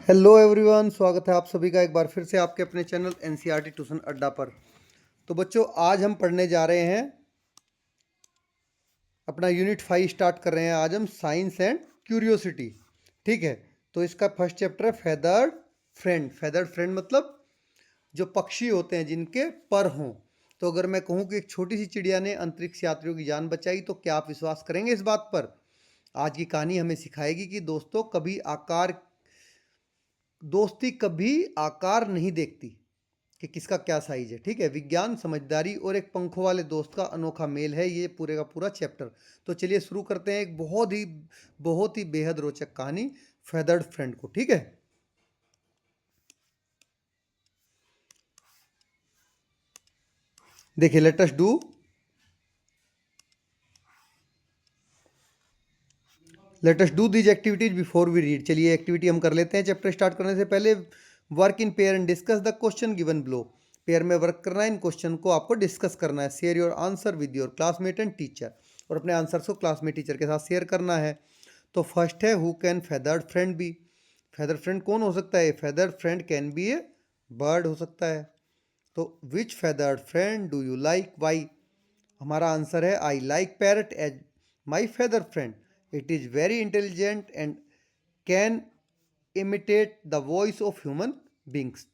Hello everyone, स्वागत है आप सभी का एक बार फिर से आपके अपने चैनल एनसीईआरटी ट्यूशन अड्डा पर। तो बच्चों, आज हम पढ़ने जा रहे हैं अपना यूनिट 5 स्टार्ट कर रहे हैं। आज हम साइंस एंड क्यूरियोसिटी। ठीक है, तो इसका फर्स्ट चैप्टर है फेदर्ड फ्रेंड। फेदर्ड फ्रेंड मतलब जो पक्षी होते हैं जिनके पर हों। तो अगर मैं कहूँ कि एक छोटी सी चिड़िया ने अंतरिक्ष यात्रियों की जान बचाई, तो क्या आप विश्वास करेंगे इस बात पर? आज की कहानी हमें सिखाएगी कि दोस्ती कभी आकार नहीं देखती कि किसका क्या साइज है। ठीक है, विज्ञान, समझदारी और एक पंखों वाले दोस्त का अनोखा मेल है ये पूरे का पूरा चैप्टर। तो चलिए शुरू करते हैं एक बहुत ही बेहद रोचक कहानी, फेदर्ड फ्रेंड को। ठीक है, देखिए, let us do these activities before we read. चलिए एक्टिविटी हम कर लेते हैं चैप्टर स्टार्ट करने से पहले। Work in pair and discuss the question given below. Pair में वर्क करना है, इन क्वेश्चन को आपको डिस्कस करना है। Share your answer with your classmate and teacher, और अपने आंसर्स को क्लासमेट टीचर के साथ शेयर करना है। तो फर्स्ट है, who can feathered friend be. Feather friend कौन हो सकता है? Feathered friend can be a bird हो सकता है। तो which feathered friend do you like, why? हमारा आंसर है, I like parrot as my feather friend. It is very intelligent and can imitate the voice of human beings.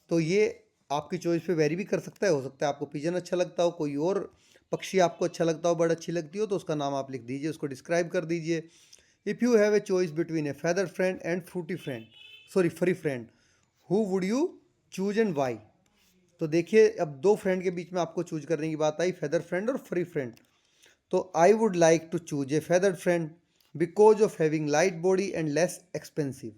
तो ये आपकी choice पे वेरी भी कर सकता है। हो सकता है आपको पिजन अच्छा लगता हो, कोई और पक्षी आपको अच्छा लगता हो, बर्ड अच्छी लगती हो, तो उसका नाम आप लिख दीजिए, उसको डिस्क्राइब कर दीजिए। If you have a choice between a feather friend and fruity friend, sorry furry friend, who would you choose and why? तो देखिए, अब दो फ्रेंड के बीच में आपको चूज करने की बात आई, फेदर फ्रेंड और फ्री फ्रेंड। तो I would like to choose a feather friend because of having light body and less expensive.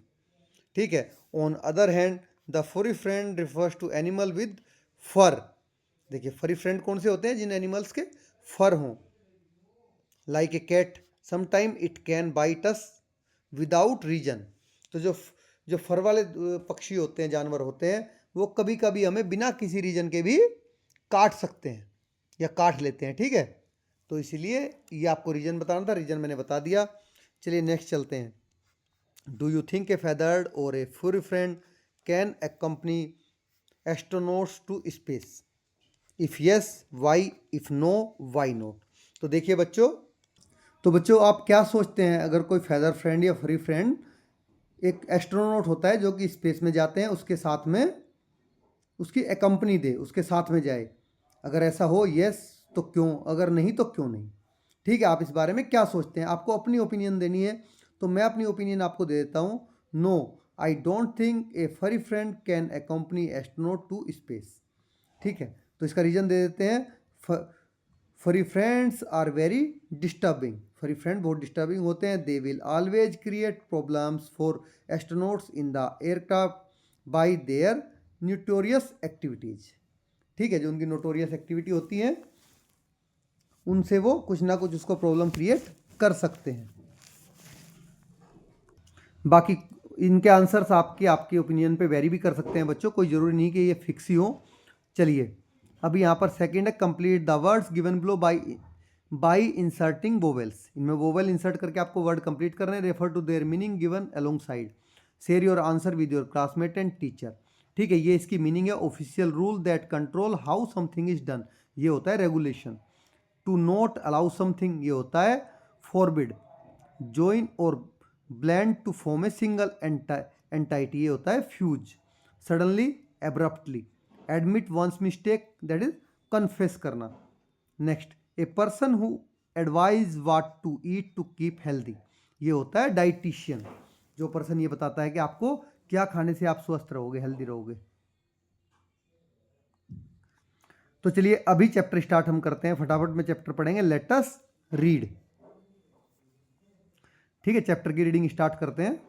ठीक है, on other hand the furry friend refers to animal with fur. देखिए, furry friend कौन से होते हैं? जिन animals के fur हों, like a cat, sometime it can bite us without reason. तो जो जो फर वाले पक्षी होते हैं, जानवर होते हैं, वो कभी कभी हमें बिना किसी रीजन के भी काट सकते हैं या काट लेते हैं। ठीक है, तो इसीलिए ये आपको रीजन बताना था, रीजन मैंने बता दिया। चलिए नेक्स्ट चलते हैं। Do you think a feathered or a furry friend can accompany astronauts to space? If yes why, if no why not? तो देखिए बच्चों, आप क्या सोचते हैं अगर कोई फेदर फ्रेंड या फ्री फ्रेंड एक एस्ट्रोनॉट होता है जो कि स्पेस में जाते हैं, उसके साथ में उसकी एकम्पनी दे, उसके साथ में जाए? अगर ऐसा हो यस तो क्यों, अगर नहीं तो क्यों नहीं? ठीक है, आप इस बारे में क्या सोचते हैं? आपको अपनी ओपिनियन देनी है, तो मैं अपनी ओपिनियन आपको दे देता हूँ। No, I don't think a furry friend can accompany astronaut to space. ठीक है, तो इसका रीजन दे देते हैं। Furry friends are very disturbing. Furry friend बहुत डिस्टर्बिंग होते हैं। They will always create problems for astronauts in the aircraft by their notorious activities. ठीक है, जो उनकी नोटोरियस एक्टिविटी होती है, उनसे वो कुछ ना कुछ उसको प्रॉब्लम क्रिएट कर सकते हैं। बाकी इनके आंसर्स आपके आपकी ओपिनियन पे वेरी भी कर सकते हैं बच्चों, कोई ज़रूरी नहीं कि ये फिक्स ही हो। चलिए, अभी यहाँ पर सेकंड है, complete the words given below by inserting vowels. इनमें वोवेल इंसर्ट करके आपको वर्ड कंप्लीट करने हैं। Refer to their meaning given alongside. Share your answer with your classmate and teacher. ठीक है, ये इसकी मीनिंग है। Official rule that control how something is done, ये होता है regulation. To not allow something, ये होता है फॉरबिड। join और blend to form a single entity, ये होता है fuse. suddenly, abruptly, admit one's mistake, that is confess करना। next, a person who advise what to eat to keep healthy, ये होता है डाइटिशियन। जो पर्सन ये बताता है कि आपको क्या खाने से आप स्वस्थ रहोगे, हेल्दी रहोगे। तो चलिए अभी चैप्टर स्टार्ट हम करते हैं, फटाफट में चैप्टर पढ़ेंगे। Let us read. ठीक है, चैप्टर की रीडिंग स्टार्ट करते हैं।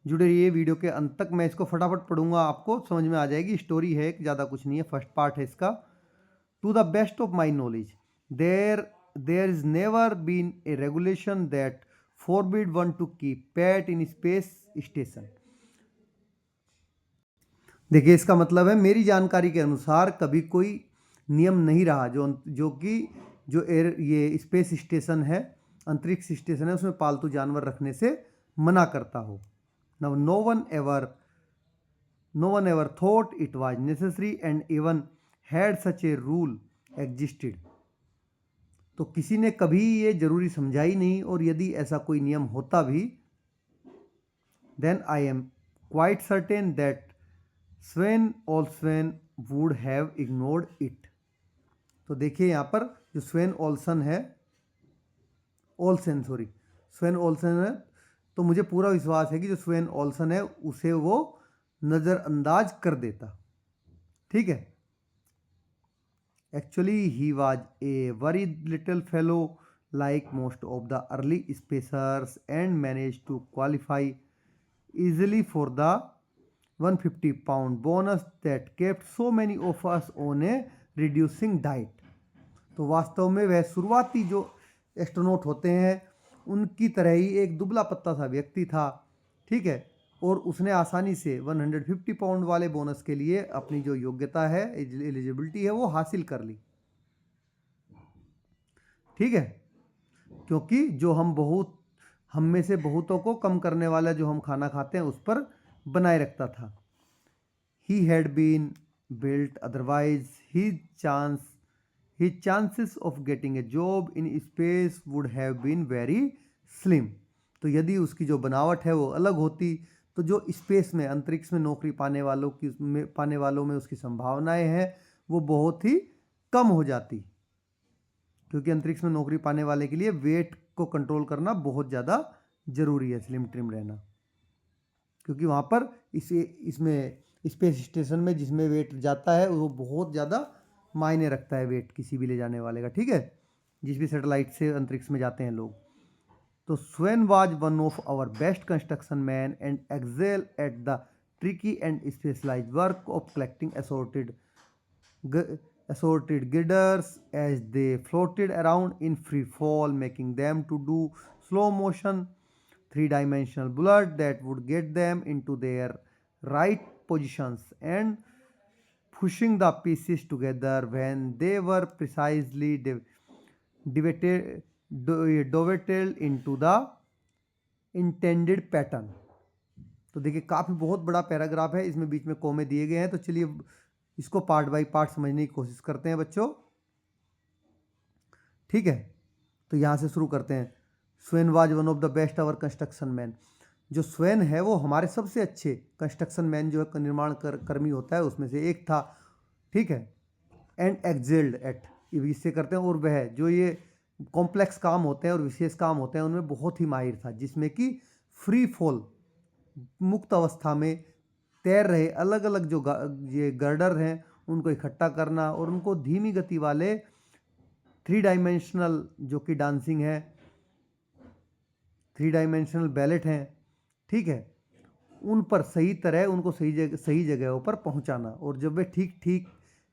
जुड़े रहिए वीडियो के अंत तक, मैं इसको फटाफट पढ़ूंगा, आपको समझ में आ जाएगी। स्टोरी है, ज़्यादा कुछ नहीं है, फर्स्ट पार्ट है इसका। To the best of my knowledge there is never been a regulation that forbid one to keep pet in space station. देखिए, इसका मतलब है, मेरी जानकारी के अनुसार कभी कोई नियम नहीं रहा जो कि ये स्पेस स्टेशन है, अंतरिक्ष स्टेशन है, उसमें पालतू जानवर रखने से मना करता हो। Now, no one ever thought it was necessary and even had such a rule existed. तो किसी ने कभी ये जरूरी समझा ही नहीं, और यदि ऐसा कोई नियम होता भी, then I am quite certain that Sven Olsen would have ignored it. तो देखिए यहाँ पर जो स्वेन ओल्सन है, स्वेन ओल्सन है, तो मुझे पूरा विश्वास है कि जो स्वेन ओल्सन है उसे वो नज़रअंदाज कर देता। ठीक है। Actually he was a very little fellow like most of the early spacers and manage to qualify easily for the 150-pound bonus that kept so many of us on a reducing diet. तो वास्तव में वह शुरुआती जो astronaut होते हैं उनकी तरह ही एक दुबला पत्ता सा व्यक्ति था। ठीक है। और उसने आसानी से 150 पाउंड वाले बोनस के लिए अपनी जो योग्यता है, एलिजिबिलिटी है, वो हासिल कर ली। ठीक है। क्योंकि जो हम में से बहुतों को कम करने वाला जो हम खाना खाते हैं उस पर बनाए रखता था। He had been built otherwise his chances of getting a job in space would have been very slim. तो यदि उसकी जो बनावट है वो अलग होती तो जो स्पेस में, अंतरिक्ष में नौकरी पाने वालों में उसकी संभावनाएं हैं वो बहुत ही कम हो जाती, क्योंकि अंतरिक्ष में नौकरी पाने वाले के लिए वेट को कंट्रोल करना बहुत ज़्यादा ज़रूरी है, स्लिम ट्रिम रहना, क्योंकि वहाँ पर इसमें स्पेस स्टेशन में जिसमें वेट जाता है वो बहुत ज़्यादा मायने रखता है, वेट किसी भी ले जाने वाले का। ठीक है। जिस भी सैटेलाइट से अंतरिक्ष में जाते हैं लोग। तो Sven was one of our best construction man and excel at the tricky and specialised work of collecting assorted girders as they floated around in free fall, making them to do slow motion 3-dimensional bullet that would get them into their right positions and pushing the pieces together when they were precisely dovetailed into the intended pattern. तो देखिए काफ़ी बहुत बड़ा paragraph है, इसमें बीच में कोमे दिए गए हैं। तो चलिए इसको पार्ट बाय पार्ट समझने की कोशिश करते हैं बच्चों। ठीक है। तो यहाँ से शुरू करते हैं। Sven was one of the best our construction man. जो स्वेन है वो हमारे सबसे अच्छे कंस्ट्रक्शन मैन जो है निर्माण कर्मी होता है उसमें से एक था। ठीक है। एंड एक्सेल्ड एट, इससे करते हैं, और वह जो ये कॉम्प्लेक्स काम होते हैं और विशेष काम होते हैं उनमें बहुत ही माहिर था, जिसमें कि फ्री फॉल, मुक्त अवस्था में तैर रहे अलग अलग जो ये गर्डर हैं उनको इकट्ठा करना और उनको धीमी गति वाले 3-डायमेंशनल जो कि डांसिंग है, 3-डायमेंशनल बैलेट हैं, ठीक है, उन पर सही तरह उनको सही जगहों पर पहुंचाना। और जब वे ठीक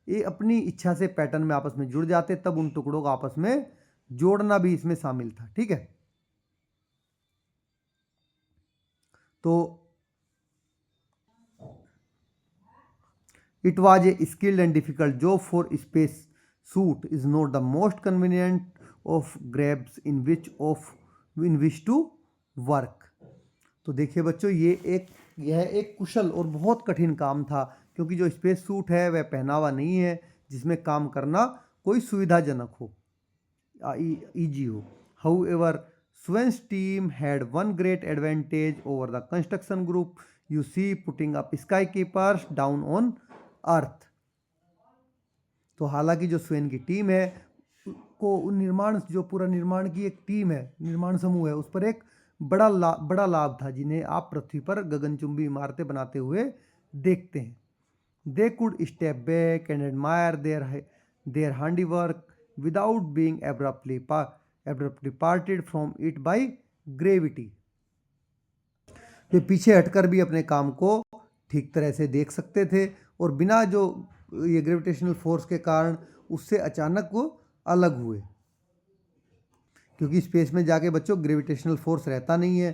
ये अपनी इच्छा से पैटर्न में आपस में जुड़ जाते तब उन टुकड़ों को आपस में जोड़ना भी इसमें शामिल था। ठीक है। तो It was a skilled and difficult job, for space suit is not the most convenient of grabs in which to work. तो देखिए बच्चों यह एक कुशल और बहुत कठिन काम था, क्योंकि जो स्पेस सूट है वह पहनावा नहीं है जिसमें काम करना कोई सुविधाजनक हो, ईजी हो। However, Swen's team had one great advantage over the construction group you see putting up skyscrapers down on अर्थ। तो हालांकि जो स्वेन की टीम है को जो पूरा निर्माण की एक टीम है, निर्माण समूह है, उस पर एक बड़ा लाभ था, जिन्हें आप पृथ्वी पर गगनचुंबी इमारतें बनाते हुए देखते हैं। They could step back and admire their handiwork without being abruptly parted from it by gravity. वे पीछे हटकर भी अपने काम को ठीक तरह से देख सकते थे और बिना जो ये ग्रेविटेशनल फोर्स के कारण उससे अचानक वो अलग हुए, क्योंकि स्पेस में जाके बच्चों ग्रेविटेशनल फोर्स रहता नहीं है।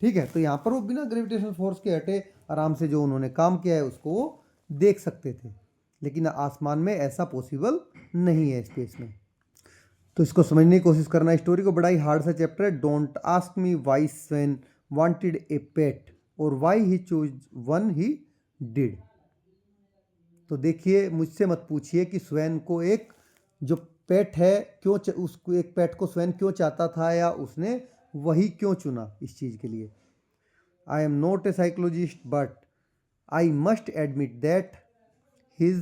ठीक है। तो यहाँ पर वो बिना ग्रेविटेशनल फोर्स के हटे आराम से जो उन्होंने काम किया है उसको वो देख सकते थे, लेकिन आसमान में ऐसा पॉसिबल नहीं है स्पेस में। तो इसको समझने की कोशिश करना। स्टोरी को बड़ा ही हार्ड सा चैप्टर है। Don't ask me why Sven wanted a pet or why he choose one he did. तो देखिए, मुझसे मत पूछिए कि स्वयं को एक जो पेट है क्यों उसको एक पेट को स्वयं क्यों चाहता था या उसने वही क्यों चुना इस चीज़ के लिए। I am not a psychologist but I must admit that his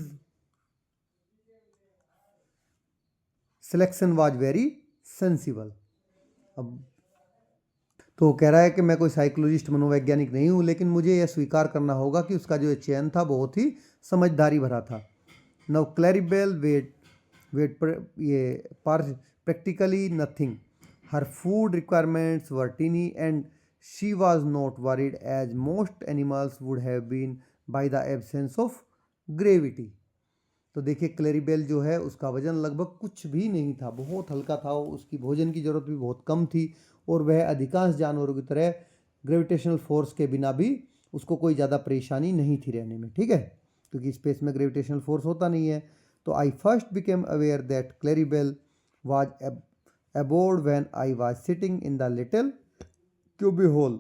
selection was very sensible. अब तो कह रहा है कि मैं कोई साइकोलॉजिस्ट मनोवैज्ञानिक नहीं हूँ, लेकिन मुझे यह स्वीकार करना होगा कि उसका जो चयन था बहुत ही समझदारी भरा था। नाउ क्लैरिबेल वेट ये practically nothing, her food requirements were tiny and she was not worried as most animals would have been by the absence of gravity. तो देखिए, क्लैरिबेल जो है उसका वजन लगभग कुछ भी नहीं था, बहुत हल्का था, उसकी भोजन की ज़रूरत भी बहुत कम थी और वह अधिकांश जानवरों की तरह ग्रेविटेशनल फोर्स के बिना भी उसको कोई ज़्यादा परेशानी नहीं थी रहने में, ठीक है, क्योंकि स्पेस में ग्रेविटेशनल फोर्स होता नहीं है। तो I first became aware that Clarabell was aboard when I was sitting in the little cubbyhole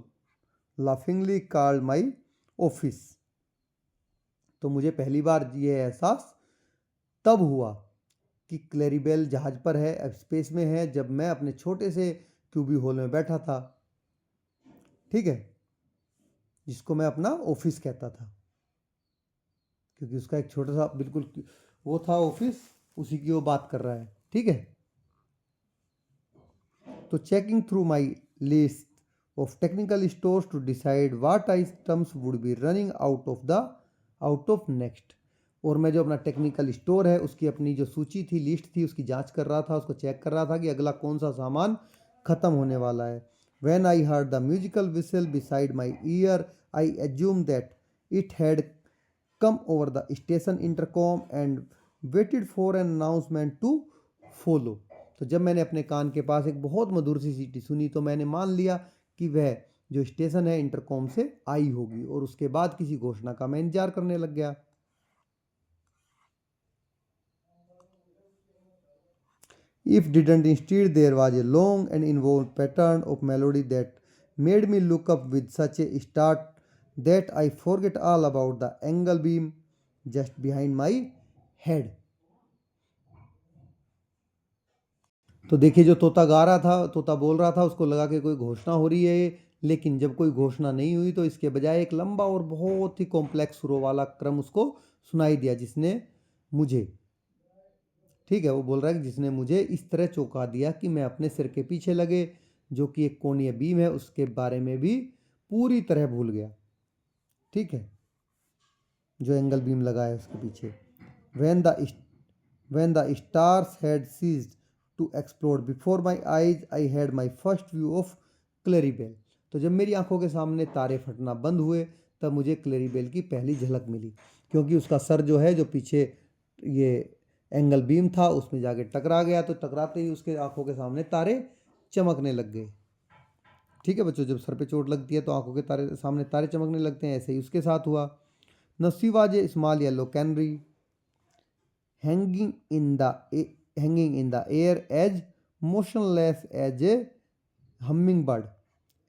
laughingly called my office। तो मुझे पहली बार ये एहसास तब हुआ कि क्लैरिबेल जहाज पर है, अब स्पेस में है, जब मैं अपने छोटे से क्यूबी होल में बैठा था, ठीक है, जिसको मैं अपना ऑफिस कहता था, क्योंकि उसका एक छोटा सा बिल्कुल वो था ऑफिस, उसी की वो बात कर रहा है, ठीक है। तो checking through my list of technical stores to decide what items would be running out of next. और मैं जो अपना टेक्निकल स्टोर है उसकी अपनी जो सूची थी, लिस्ट थी, उसकी जांच कर रहा था, उसको चेक कर रहा था कि अगला कौन सा सामान ख़त्म होने वाला है। When I heard the musical whistle beside my ear, I assumed that it had come over the station intercom and waited for an announcement to follow। तो जब मैंने अपने कान के पास एक बहुत मधुर सी सीटी सुनी तो मैंने मान लिया कि वह जो स्टेशन है इंटरकॉम से आई होगी और उसके बाद किसी घोषणा का मैं इंतजार करने लग गया। If didn't, instead there was a long and involved pattern of melody that made me look up with such a start that I forget all about the angle beam just behind my head। तो देखिए, जो तोता गा रहा था, तोता बोल रहा था, उसको लगा कि कोई घोषणा हो रही है, लेकिन जब कोई घोषणा नहीं हुई तो इसके बजाय एक लंबा और बहुत ही कॉम्प्लेक्स सुरों वाला क्रम उसको सुनाई दिया, जिसने मुझे, ठीक है, वो बोल रहा है कि जिसने मुझे इस तरह चौंका दिया कि मैं अपने सिर के पीछे लगे जो कि एक कोणीय बीम है उसके बारे में भी पूरी तरह भूल गया, ठीक है, जो एंगल बीम लगा है उसके पीछे। when the stars had ceased to explode before my eyes, I had my first view of क्लैरिबेल। तो जब मेरी आंखों के सामने तारे फटना बंद हुए तब मुझे क्लैरिबेल की पहली झलक मिली, क्योंकि उसका सर जो है, जो पीछे ये एंगल बीम था, उसमें जाके टकरा गया, तो टकराते ही उसके आंखों के सामने तारे चमकने लग गए, ठीक है बच्चों। जब सर पे चोट लगती है तो आंखों के सामने तारे चमकने लगते हैं, ऐसे ही उसके साथ हुआ। नसी was a small yellow canary hanging in the air as motionless as a hummingbird,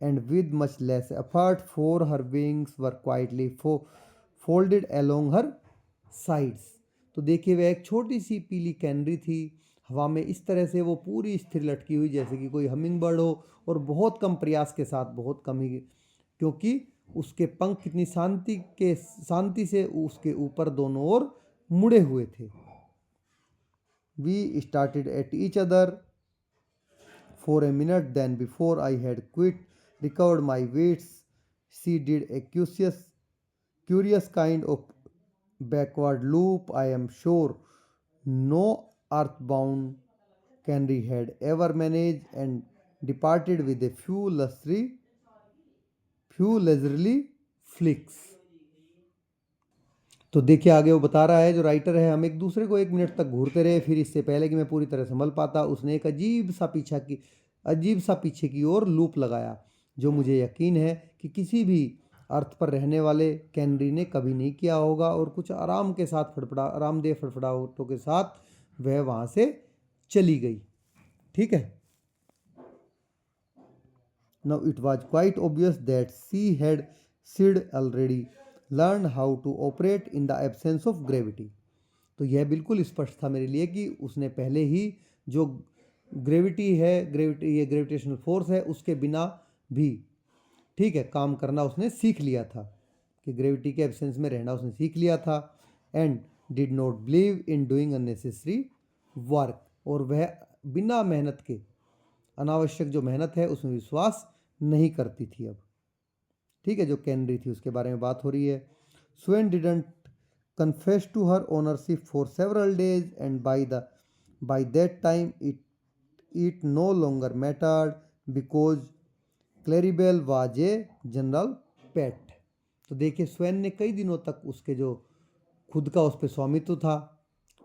and with much less effort, for her wings were quietly folded along her sides। तो देखिए, वह एक छोटी सी पीली कैनरी थी, हवा में इस तरह से वो पूरी स्थिर लटकी हुई जैसे कि कोई हमिंग बर्ड हो, और बहुत कम प्रयास के साथ, बहुत कम ही, क्योंकि उसके पंख कितनी शांति से उसके ऊपर दोनों ओर मुड़े हुए थे। We started at each other for a minute, then before I had quite recovered my wits, she did a curious kind of backward loop I am sure no earthbound canary had ever managed, and departed with a few leisurely flicks। तो देखिए, आगे वो बता रहा है, जो writer है, हम एक दूसरे को 1 मिनट तक घूरते रहे, फिर इससे पहले कि मैं पूरी तरह संभल पाता उसने एक अजीब सा पीछे की ओर लूप लगाया, जो मुझे यकीन है कि किसी भी अर्थ पर रहने वाले कैनरी ने कभी नहीं किया होगा, और कुछ आरामदेह फड़फड़ाहटों के साथ वह वहाँ से चली गई, ठीक है। Now it was quite obvious that she had sid already learned how to operate in the absence of gravity। तो यह बिल्कुल स्पष्ट था मेरे लिए कि उसने पहले ही जो ग्रेविटी है, ये ग्रेविटेशनल फोर्स है, उसके बिना भी, ठीक है, काम करना उसने सीख लिया था, कि ग्रेविटी के एब्सेंस में रहना उसने सीख लिया था। And did not believe in doing unnecessary work, और वह बिना मेहनत के, अनावश्यक जो मेहनत है उसमें विश्वास नहीं करती थी अब, ठीक है, जो कैनरी थी उसके बारे में बात हो रही है। Sven didn't confess to her ownership for several days and by that time it no longer mattered because Clarabell was a general pet. तो देखिए स्वेन ने कई दिनों तक उसके जो खुद का उस पर स्वामित्व था,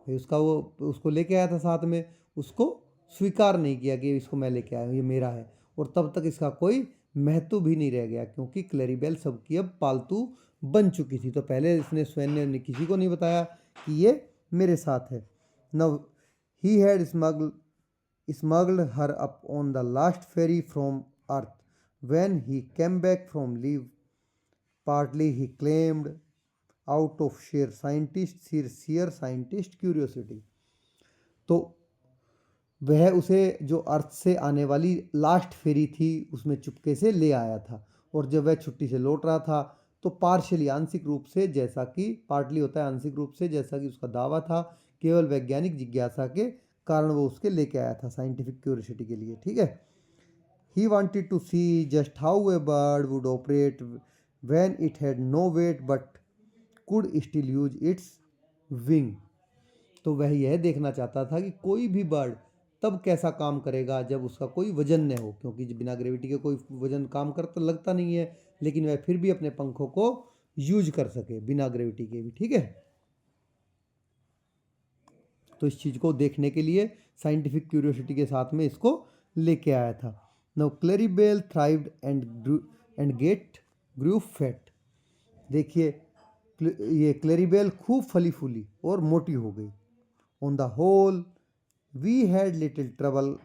उसका वो उसको लेके आया था साथ में, उसको स्वीकार नहीं किया कि इसको मैं लेके आया हूँ, ये मेरा है, और तब तक इसका कोई महत्व भी नहीं रह गया, क्योंकि क्लैरिबेल सबकी अब पालतू बन चुकी थी। तो पहले इसने स्वेन ने किसी को नहीं बताया कि ये मेरे साथ है। Now he had smuggled her up on the last ferry from earth when he came back from leave, partly he claimed out of sheer scientist curiosity। तो वह उसे जो अर्थ से आने वाली लास्ट फेरी थी उसमें चुपके से ले आया था, और जब वह छुट्टी से लौट रहा था तो पार्शियली, आंशिक रूप से, जैसा कि पार्टली होता है आंशिक रूप से, जैसा कि उसका दावा था, केवल वैज्ञानिक जिज्ञासा के कारण वो उसके लेके आया था, साइंटिफिक क्यूरियोसिटी के लिए, ठीक है। He wanted to see just how a bird would operate when it had no weight but could still use its wing. तो वह यह देखना चाहता था कि कोई भी बर्ड तब कैसा काम करेगा जब उसका कोई वजन न हो, क्योंकि बिना ग्रेविटी के कोई वजन काम करता लगता नहीं है, लेकिन वह फिर भी अपने पंखों को यूज कर सके बिना ग्रेविटी के भी, ठीक है। तो इस चीज को देखने के लिए साइंटिफिक क्यूरियोसिटी के साथ में इसको लेके आया था। Now Clarabell thrived and grew fat. देखिए ये क्लैरिबेल खूब फली फूली और मोटी हो गई। On the whole we had little trouble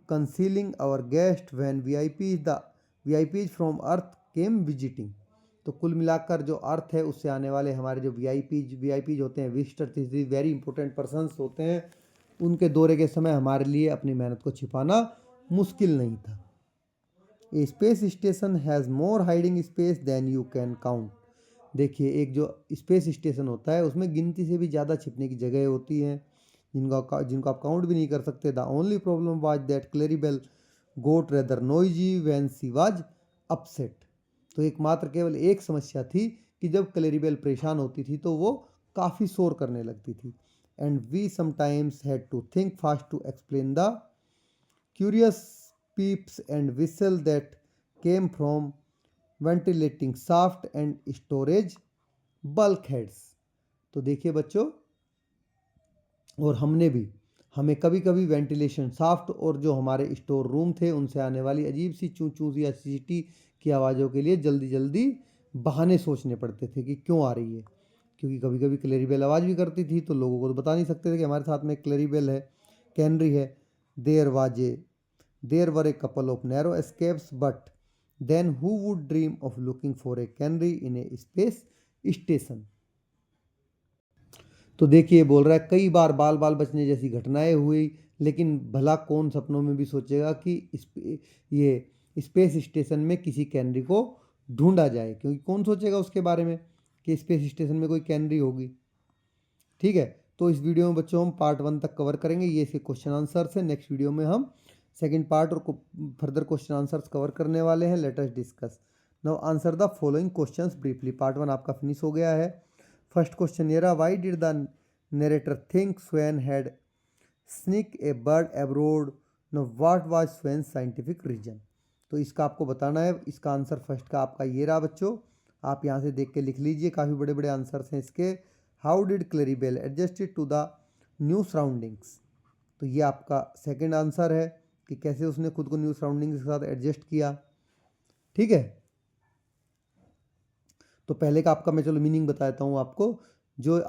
concealing our guest when VIPs from Earth came visiting. तो कुल मिलाकर जो अर्थ है उससे आने वाले हमारे जो वीआईपीज होते हैं, विजिटर, वेरी इंपॉर्टेंट पर्सन्स होते हैं, उनके दौरे के समय हमारे लिए अपनी मेहनत को छिपाना मुश्किल नहीं था। A space station has more hiding space than you can count. देखिए एक जो स्पेस स्टेशन होता है उसमें गिनती से भी ज़्यादा छिपने की जगह होती हैं, जिनको आप काउंट भी नहीं कर सकते। The only problem was that Clarabell got rather noisy when she was upset. तो एकमात्र केवल एक समस्या थी कि जब क्लैरिबेल परेशान होती थी तो वो काफ़ी शोर करने लगती थी। And we sometimes had to think fast to explain the curious peeps and whistle that came from ventilating shaft and storage bulkheads. तो देखिए बच्चों, और हमें कभी कभी वेंटिलेशन शाफ्ट और जो हमारे स्टोर रूम थे उनसे आने वाली अजीब सी चूं चूं या सीटी की आवाज़ों के लिए जल्दी जल्दी बहाने सोचने पड़ते थे कि क्यों आ रही है, क्योंकि कभी कभी क्लैरिबेल आवाज़ भी करती थी तो लोगों को तो बता नहीं सकते थे कि हमारे साथ में क्लैरिबेल है, कैनरी है। There were a couple of narrow escapes but then who would dream of looking for a canary in a space station. तो देखिए बोल रहा है कई बार बाल बाल बचने जैसी घटनाएं हुई, लेकिन भला कौन सपनों में भी सोचेगा कि ये स्पेस स्टेशन में किसी कैनरी को ढूंढा जाए, क्योंकि कौन सोचेगा उसके बारे में कि स्पेस स्टेशन में कोई कैनरी होगी, ठीक है। तो इस वीडियो में बच्चों हम पार्ट 1 तक कवर करेंगे, ये इसके क्वेश्चन आंसर्स है। नेक्स्ट वीडियो में हम सेकंड पार्ट और फर्दर क्वेश्चन आंसर्स कवर करने वाले हैं। Let us discuss now answer the following questions briefly. Part 1 आपका फिनिश हो गया है। फर्स्ट क्वेश्चन ये रहा, why did the narrator think Sven had sneak a bird abroad, no what was Sven scientific reason. तो इसका आपको बताना है। इसका आंसर फर्स्ट का आपका ये रहा बच्चों, आप यहाँ से देख के लिख लीजिए, काफ़ी बड़े बड़े आंसर्स हैं इसके। How did Clarabell adjusted to the new surroundings. तो ये आपका सेकंड आंसर है कि कैसे उसने खुद को न्यू सराउंडिंग्स के साथ एडजस्ट किया, ठीक है। तो पहले का आपका मैं चलो मीनिंग बताता हूँ आपको। जो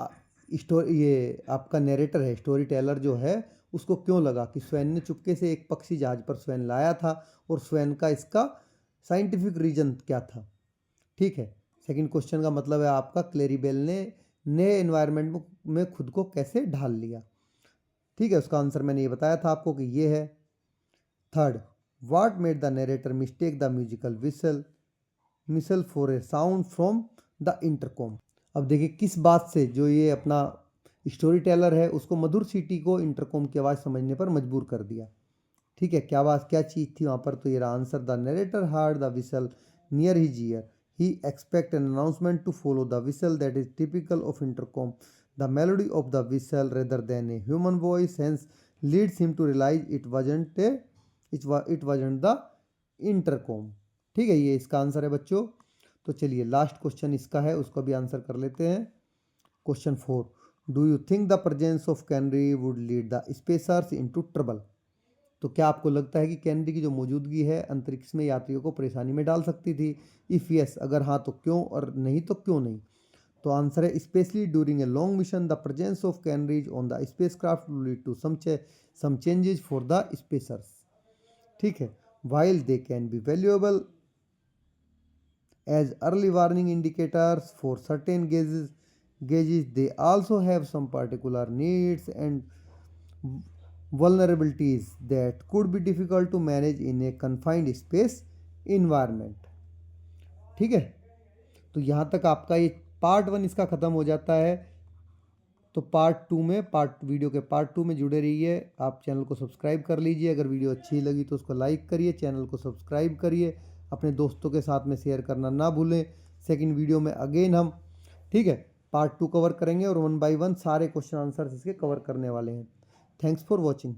ये आपका नैरेटर है, स्टोरी टेलर जो है, उसको क्यों लगा कि स्वेन ने चुपके से एक पक्षी जहाज पर स्वेन लाया था, और स्वेन का इसका साइंटिफिक रीजन क्या था, ठीक है। सेकंड क्वेश्चन का मतलब है आपका क्लेरिबेल ने नए एनवायरनमेंट में खुद को कैसे ढाल लिया। ठीक है, उसका आंसर मैंने ये बताया था आपको कि ये है। Third, what made the narrator mistake the musical whistle for a sound from the intercom. अब देखिए किस बात से जो ये अपना स्टोरी टेलर है उसको मधुर सीटी को इंटरकॉम की आवाज़ समझने पर मजबूर कर दिया। ठीक है, क्या बात क्या चीज़ थी वहाँ पर, तो ये रहा answer. The narrator heard the whistle near his ear, he expect an announcement to follow the whistle that is typical of intercom, the melody of the whistle rather than a human voice hence leads him to realise it wasn't the intercom. ठीक है, ये इसका answer है बच्चों। तो चलिए last question इसका है, उसको भी आंसर कर लेते हैं। Question 4, do you think the presence of canary would lead the spacers into trouble. तो क्या आपको लगता है कि कैनरी की जो मौजूदगी है अंतरिक्ष में यात्रियों को परेशानी में डाल सकती थी। इफ़ यस, अगर हाँ तो क्यों, और नहीं तो क्यों नहीं। तो आंसर है specially during a long mission the presence of canaries on the spacecraft will lead to some changes for the spacers. ठीक है, while they can be valuable as early warning indicators for certain gauges, they also have some particular needs and vulnerabilities that could be difficult to manage in a confined space environment। ठीक है, तो यहाँ तक आपका ये part 1 इसका ख़त्म हो जाता है। तो वीडियो के पार्ट 2 में जुड़े रहिए। आप चैनल को सब्सक्राइब कर लीजिए, अगर वीडियो अच्छी लगी तो उसको लाइक करिए, चैनल को सब्सक्राइब करिए, अपने दोस्तों के साथ में शेयर करना ना भूलें। सेकंड वीडियो में अगेन हम, ठीक है, पार्ट 2 कवर करेंगे और 1 बाय 1 सारे क्वेश्चन आंसर इसके कवर करने वाले हैं। Thanks for watching.